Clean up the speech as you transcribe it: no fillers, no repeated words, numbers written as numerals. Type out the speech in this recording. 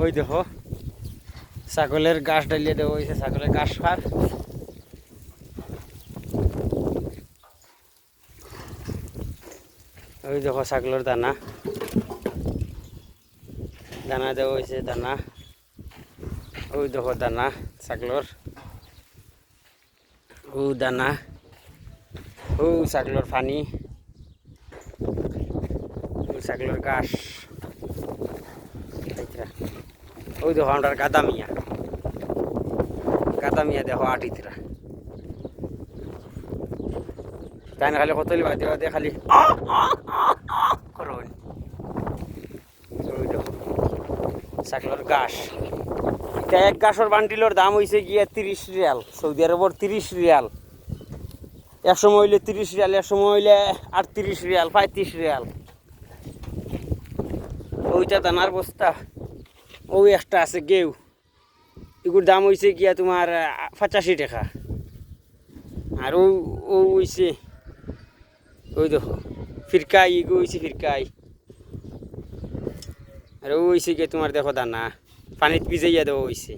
ওই দেখো ছাগলের ঘাস ডালিয়ে দেওয়া হয়েছে, ছাগলের ঘাস খার। ওই দেখো ছাগলের দানা দানা দেওয়া হয়েছে, দানা। ওই দেখো দানা ছাগলের, ও দানা, ও ছাগলের পানি, ও ছাগলের ঘাস। ওই দেখো আমরা গাদা মিয়া দেখো আটিতরা তাই না, খালি কতলি বাদে বাদে খালি করুন। ওই দেখো ছাগলের ঘাস। এক ঘাসের বান্ডিলের দাম হয়েছে গিয়া 30 রিয়াল, সৌদি আরবের 30 রিয়াল। এক সময় হইলে 30 রিয়াল, এক সময় হইলে 38 রিয়াল, 35 রিয়াল। ওইটা দানার বস্তা, ওই একটা আছে গেউ, এগুলোর দাম হয়েছে গিয়া তোমার 85 টাকা। আর ও হয়েছে ওই দেখো ফিরকাই, এগু হয়েছে ফিরকাই। আর ও হয়েছে গিয়ে তোমার দেখো দানা পানিতে ভিজাইয়া দেওয়া হয়েছে।